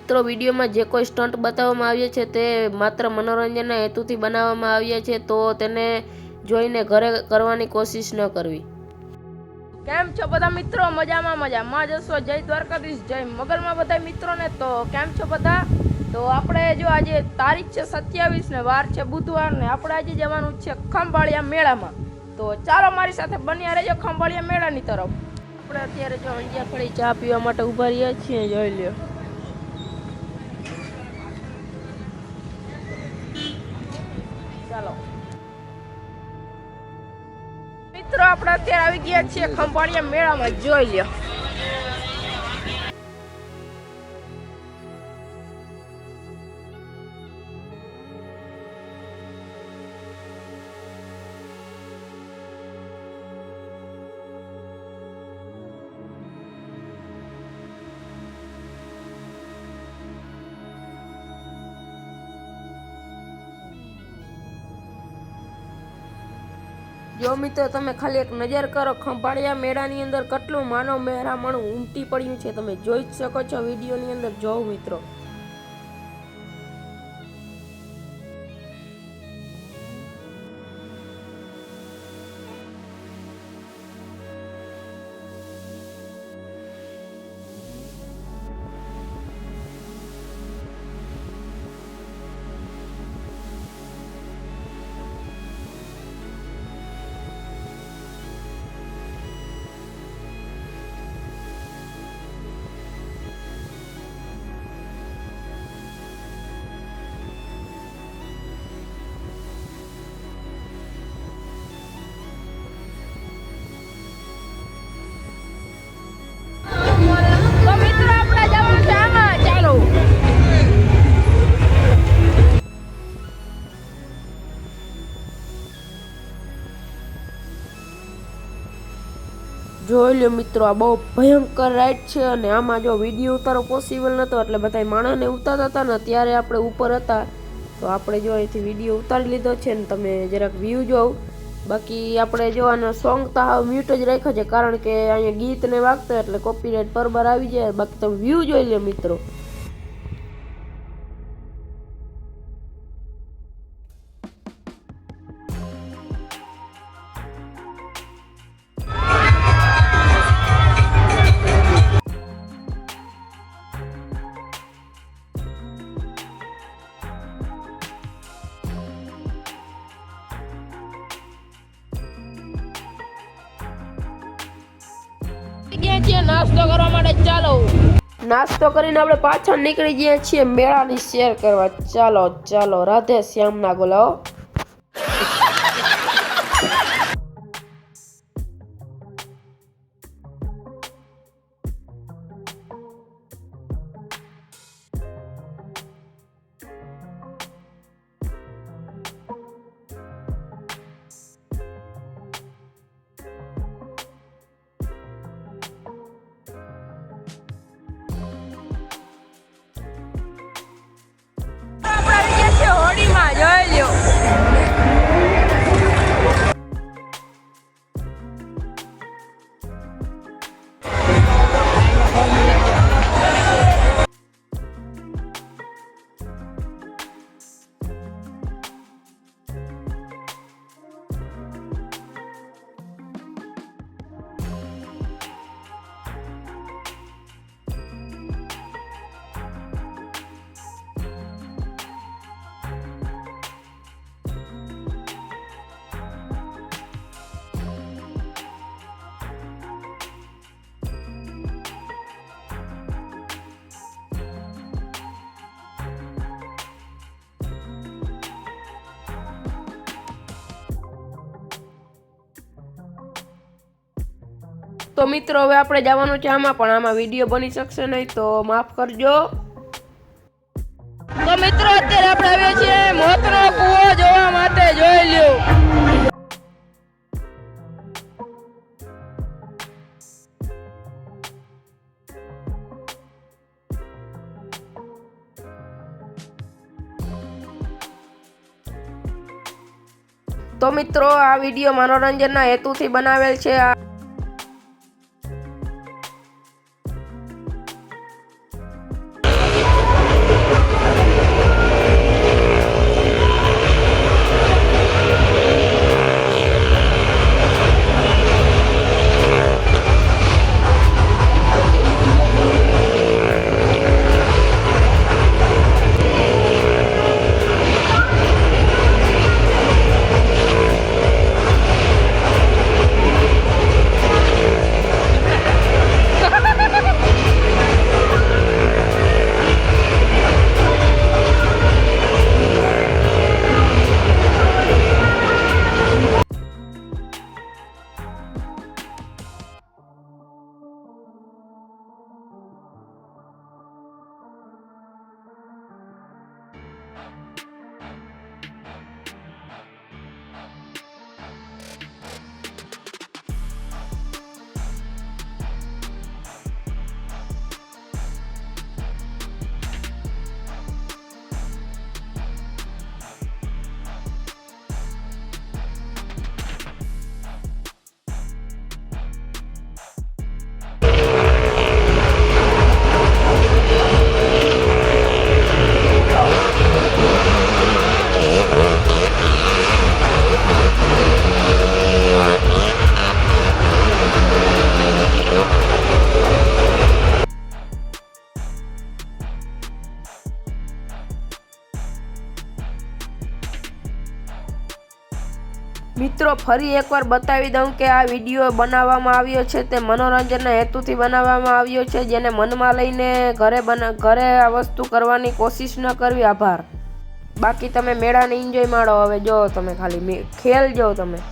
મિત્રો વિડીયોમાં જે કોઈ સ્ટન્ટ બતાવવામાં આવ્યા છે તે માત્ર મનોરંજનના હેતુથી બનાવવામાં આવ્યા છે, તો તેને જોઈને ઘરે કરવાની કોશિશ ન કરવી। કેમ છો બધા મિત્રો? મજામાં જશો। જય દ્વારકાધીશ, જય મગલમાં બધા મિત્રોને। તો કેમ છો બધા? તો આપણે જો આજે તારીખ છે 27 ને વાર છે બુધવાર ને આપણે આજે જવાનું છે ખંભાળિયા મેળામાં। તો ચાલો મારી સાથે બન્યા રહેજો ખંભાળિયા મેળાની તરફ। આપણે અત્યારે જો અંજિયા ફળી ચા પીવા માટે ઊભા રહ્યા છીએ, જોઈ લ્યો। ચાલો મિત્રો, આપણે અત્યારે આવી ગયા છીએ ખંભાળિયા મેળામાં, જોઈ લ્યો। જો મિત્રો તમે ખાલી એક નજર કરો, ખંભાળિયા મેળાની અંદર કેટલું માનવ મહેરામણ ઉમટી પડ્યું છે, તમે જોઈ જ શકો છો વિડીયોની અંદર। જોવ મિત્રો, જોઈ લો મિત્રો, આ બહુ ભયંકર રાઈડ છે અને આમાં જો વિડીયો ઉતારો પોસિબલ નહોતો, એટલે બધા માણસને ઉતારતા હતા ને ત્યારે આપણે ઉપર હતા, તો આપણે જો અહીંથી વિડીયો ઉતારી લીધો છે ને તમે જરાક વ્યૂ જોવ। બાકી આપણે જોવાનો સોંગ તો મ્યુટ જ રાખ્યો છે, કારણ કે અહીંયા ગીત ને વાગતો એટલે કોપીરાઇટ પરબાર આવી જાય। બાકી તમે વ્યૂ જોઈ લો મિત્રો। નાસ્તો કરવા માટે ચાલો। નાસ્તો કરીને આપણે પાછળ નીકળી ગયા છીએ મેળાની શેર કરવા। ચાલો ચાલો, રાધે શ્યામ ના બોલાવો। હોળીમાં જોઈ લ્યો। તો મિત્રો હવે આપણે જવાનું છે આમાં, પણ આમાં વિડીયો બની શકશે નહીં, તો માફ કરજો। તો મિત્રો અત્યારે આપણે આવ્યા છીએ મોતનો કૂવો જોવા માટે, જોઈ લ્યો। તો મિત્રો આ વિડીયો મનોરંજનના હેતુથી બનાવેલ છે। મિત્રો ફરી એકવાર બતાવી દઉં કે આ વિડીયો બનાવવામાં આવ્યો છે તે મનોરંજનના હેતુથી બનાવવામાં આવ્યો છે, જેને મનમાં લઈને ઘરે આ વસ્તુ કરવાની કોશિશ ન કરવી. આભાર. બાકી તમે મેળાને એન્જોય માણો. હવે જો તમે ખાલી ખેલ જો તમે.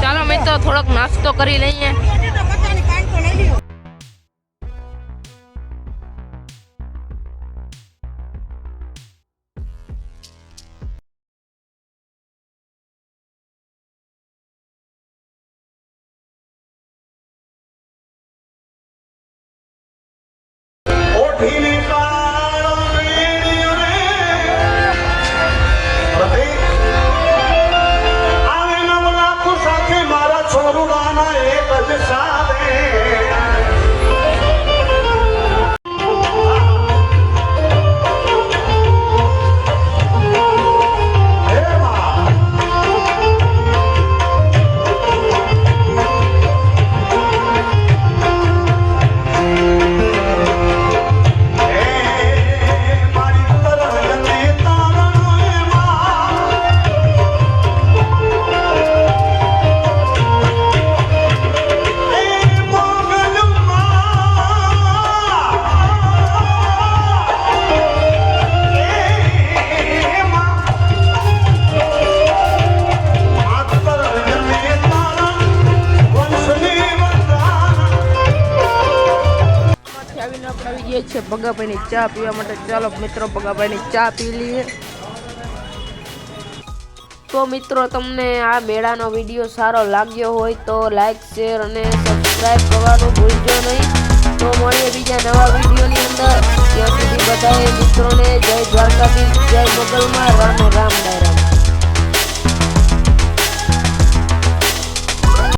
ચાલો મિત્રો થોડોક નાસ્તો કરી લઈએ. છોરુડાના એક જ છે ભગાભાઈની ચા પીવા માટે. ચાલો મિત્રો ભગાભાઈની ચા પી લઈએ. તો મિત્રો તમને આ મેળાનો વિડીયો સારો લાગ્યો હોય તો લાઈક શેર અને સબસ્ક્રાઈબ કરવાનું ભૂલજો નહીં. તો મળીએ બીજા નવા વિડીયોની અંદર. ત્યાં સુધી બધાએ મિત્રોને જય દ્વારકાધીશ, જય મોગલમાં, રામે રામ ડાયરા.